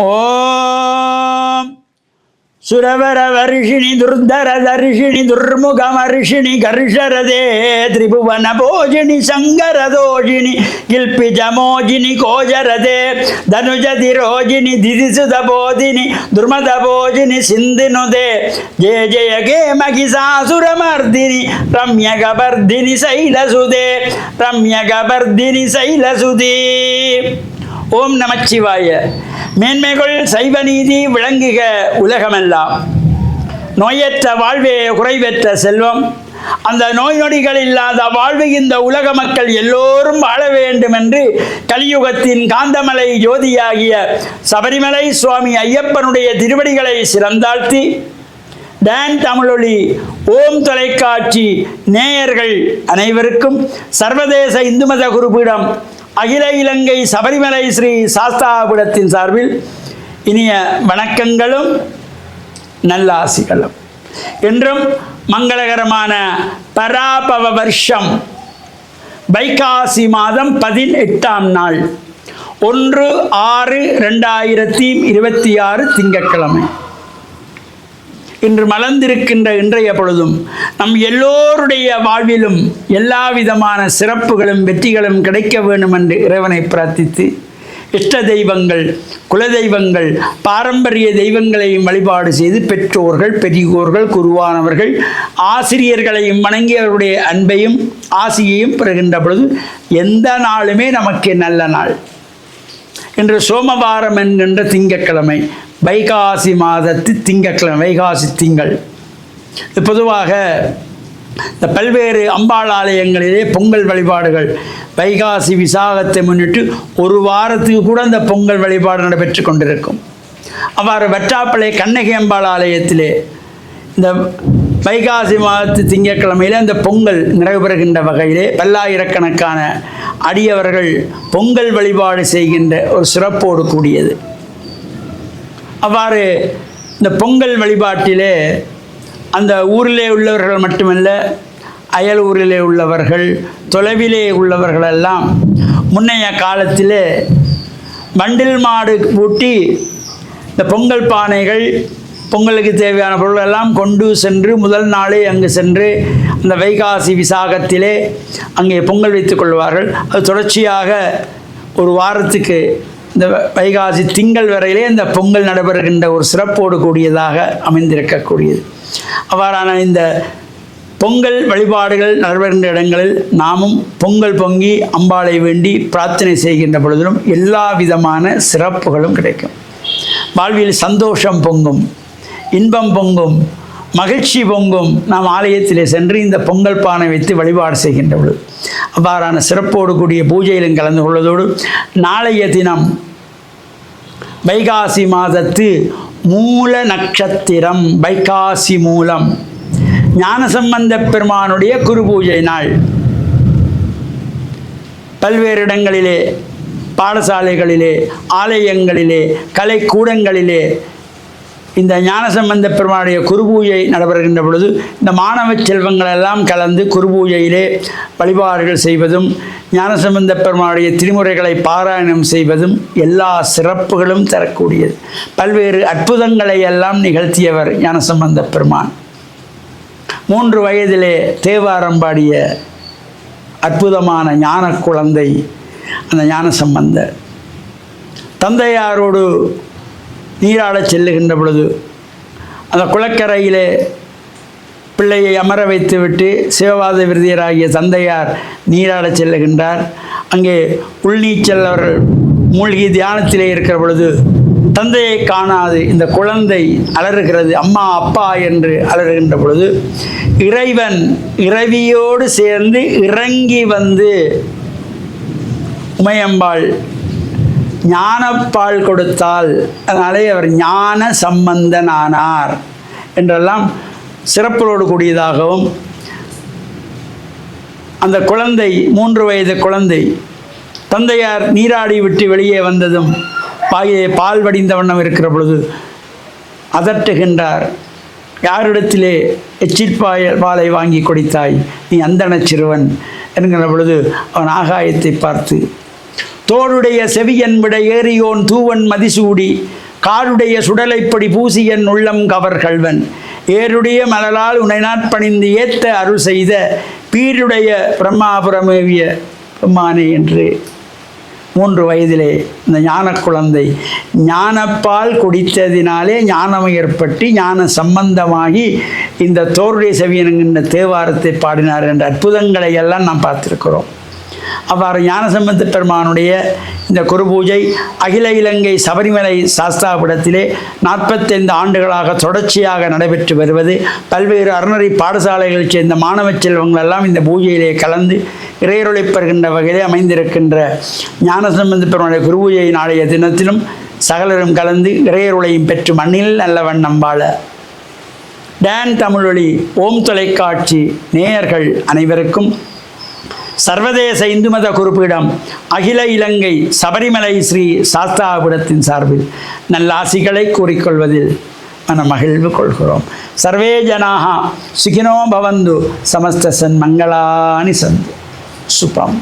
ஓம் சுரவர வருஷிணி துர்தர தர்ஷிணி துர்முகமர்ஷிணி கர்ஷரதே திரிபுவன போஜினி சங்கரதோஷிணி கில்பிஜமோஜினி கோஜரதே தனுஜதி Rojini திதிசுத Bodhini துர்மத போஜினி சிந்தினுதே Jaya Jaya K Mahishasuramardini ரம்யகபர்தினி சைலசுதே ரம்யகபர்தினி சைலசுதே. ஓம் நமச்சிவாய. மேன்மைகள் சைவ நீதி விளங்குக உலகமெல்லாம். நோயற்ற வாழ்வே குறைவற்ற செல்வம். அந்த நோய் நொடிகள் இல்லாத வாழ்வு இந்த உலக மக்கள் எல்லோரும் வாழ வேண்டும் என்று கலியுகத்தின் காந்தமலை ஜோதியாகிய சபரிமலை சுவாமி ஐயப்பனுடைய திருவடிகளை சிறந்தாழ்த்தி டான் தமிழொலி ஓம் தொலைக்காட்சி நேயர்கள் அனைவருக்கும் சர்வதேச இந்து மத குருபீடம் அகில இலங்கை சபரிமலை ஸ்ரீ சாஸ்தாபுரத்தின் சார்பில் இனிய வணக்கங்களும் நல்லாசிகளும். என்றும் மங்களகரமான பராபவ வருஷம் வைகாசி மாதம் 18ஆம் நாள் 1/6/2026 திங்கட்கிழமை. இன்று மலர்ந்திருக்கின்ற இன்றைய பொழுதும் நம் எல்லோருடைய வாழ்விலும் எல்லா விதமான சிறப்புகளும் வெற்றிகளும் கிடைக்க வேண்டும் என்று இறைவனை பிரார்த்தித்து இஷ்ட தெய்வங்கள் குலதெய்வங்கள் பாரம்பரிய தெய்வங்களையும் வழிபாடு செய்து பெற்றோர்கள் பெரியோர்கள் குருவானவர்கள் ஆசிரியர்களையும் வணங்கி அவருடைய அன்பையும் ஆசியையும் பெறுகின்ற பொழுது எந்த நாளுமே நமக்கு நல்ல நாள். இன்று சோமவாரம் என்கின்ற திங்கட்கிழமை, வைகாசி மாதத்து திங்கட்கிழமை, வைகாசி திங்கள். பொதுவாக இந்த பல்வேறு அம்பாள் ஆலயங்களிலே பொங்கல் வழிபாடுகள் வைகாசி விசாகத்தை முன்னிட்டு ஒரு வாரத்துக்கு கூட இந்த பொங்கல் வழிபாடு நடைபெற்று கொண்டிருக்கும். அவ்வாறு வற்றாப்பளை கண்ணகி அம்பாள் ஆலயத்திலே இந்த வைகாசி மாதத்து திங்கட்கிழமையில் அந்த பொங்கல் நிறைவுபெறுகின்ற வகையிலே பல்லாயிரக்கணக்கான அடியவர்கள் பொங்கல் வழிபாடு செய்கின்ற ஒரு சிறப்போடு கூடியது. அவ்வாறு இந்த பொங்கல் வழிபாட்டிலே அந்த ஊரிலே உள்ளவர்கள் மட்டுமல்ல, அயல் ஊரிலே உள்ளவர்கள் தொலைவிலே உள்ளவர்களெல்லாம் முன்னைய காலத்திலே வண்டில் மாடு பூட்டி இந்த பொங்கல் பானைகள் பொங்கலுக்கு தேவையான பொருளெல்லாம் கொண்டு சென்று முதல் நாளே அங்கு சென்று அந்த வைகாசி விசாகத்திலே அங்கே பொங்கல் வைத்து கொள்வார்கள். அது தொடர்ச்சியாக ஒரு வாரத்துக்கு இந்த வைகாசி திங்கள் வரையிலே இந்த பொங்கல் நடைபெறுகின்ற ஒரு சிறப்போடு கூடியதாக அமைந்திருக்கக்கூடியது. அவ்வாறான இந்த பொங்கல் வழிபாடுகள் நடைபெறுகின்ற இடங்களில் நாமும் பொங்கல் பொங்கி அம்பாளை வேண்டி பிரார்த்தனை செய்கின்ற பொழுதிலும் எல்லா விதமான சிறப்புகளும் கிடைக்கும். வாழ்வில் சந்தோஷம் பொங்கும், இன்பம் பொங்கும், மகிழ்ச்சி பொங்கும். நாம் ஆலயத்திலே சென்று இந்த பொங்கல் பானை வைத்து வழிபாடு செய்கின்ற பொழுது அவ்வாறான சிறப்போடு கூடிய பூஜையிலும் கலந்து கொள்வதோடு நாளைய தினம் வைகாசி மாதத்து மூல நட்சத்திரம் வைகாசி மூலம் ஞானசம்பந்த பெருமானுடைய குரு பூஜை நாள். பல்வேறு இடங்களிலே, பாடசாலைகளிலே, ஆலயங்களிலே, கலைக்கூடங்களிலே இந்த ஞானசம்பந்த பெருமானுடைய குருபூஜை நடைபெறுகின்ற பொழுது இந்த மாணவ செல்வங்களெல்லாம் கலந்து குருபூஜையிலே வழிபாடுகள் செய்வதும் ஞானசம்பந்த பெருமானுடைய திருமுறைகளை பாராயணம் செய்வதும் எல்லா சிறப்புகளும் தரக்கூடியது. பல்வேறு அற்புதங்களை எல்லாம் நிகழ்த்தியவர் ஞானசம்பந்த பெருமான். 3 வயதிலே தேவாரம் பாடிய அற்புதமான ஞான குழந்தை அந்த ஞானசம்பந்தர். தந்தையாரோடு நீராடச் செல்லுகின்ற பொழுது அந்த குளக்கரையிலே பிள்ளையை அமர வைத்துவிட்டு சிவவாத விருதியராகிய தந்தையார் நீராடச் செல்லுகின்றார். அங்கே உள்நீச்சல் அவர்கள் மூழ்கி தியானத்திலே இருக்கிற பொழுது தந்தையை காணாது இந்த குழந்தை அலறுகிறது, அம்மா அப்பா என்று அலறுகின்ற பொழுது இறைவன் இறைவியோடு சேர்ந்து இறங்கி வந்து உமையம்பாள் ஞானப்பால் கொடுத்தால் அதனாலே அவர் ஞான சம்பந்தனானார் என்றெல்லாம் சிறப்புகளோடு கூடியதாகவும், அந்த குழந்தை 3 வயது குழந்தை தந்தையார் நீராடி விட்டு வெளியே வந்ததும் வாயிலே பால் வடிந்த வண்ணம் இருக்கிற பொழுது அதட்டுகின்றார். யாரிடத்திலே எச்சில் பாலை வாங்கி கொடுத்தாய், நீ அந்தன சிறுவன் என்கிற பொழுது அவன் ஆகாயத்தை பார்த்து தோளுடைய செவியன் விட ஏறியோன் தூவன் மதிசூடி காருடைய சுடலைப்பொடி பூசியன் உள்ளம் கவர் கல்வன் ஏருடைய மலரால் உனைநாட்பணிந்து ஏத்த அருள் செய்த பீருடைய பிரம்மாபுரமேவிய பெம்மானே என்று 3 வயதிலே இந்த ஞான குழந்தை ஞானப்பால் குடித்ததினாலே ஞானம் ஏற்பட்டு ஞான சம்பந்தமாகி இந்த தோருடைய செவியன் என்கின்ற தேவாரத்தை பாடினார் என்ற அற்புதங்களை எல்லாம் நாம் பார்த்திருக்கிறோம். அவ்வாறு ஞானசம்பந்த பெருமானுடைய இந்த குரு பூஜை அகில இலங்கை சபரிமலை சாஸ்தாபுரத்திலே 45 ஆண்டுகளாக தொடர்ச்சியாக நடைபெற்று வருவது. பல்வேறு அறநெறி பாடசாலைகளைச் சேர்ந்த மாணவ செல்வங்கள் எல்லாம் இந்த பூஜையிலே கலந்து இறையருளை பெறுகின்ற வகையிலே அமைந்திருக்கின்ற ஞானசம்பந்த பெருமானுடைய குரு பூஜை நாளைய தினத்திலும் சகலரும் கலந்து இறையருளையும் பெற்று மண்ணில் நல்ல வண்ணம் வாழ டான் தமிழொலி ஓம் தொலைக்காட்சி நேயர்கள் அனைவருக்கும் சர்வதேச இந்து மத குறிப்பீடம் அகில இலங்கை சபரிமலை ஸ்ரீ சாஸ்தாபுரத்தின் சார்பில் நல்லாசிகளை கூறிக்கொள்வதில் மன மகிழ்வு கொள்கிறோம். சர்வே ஜனாக சுகினோ பவந்து சமஸ்த சன்மங்களானி சந்து சுபம்.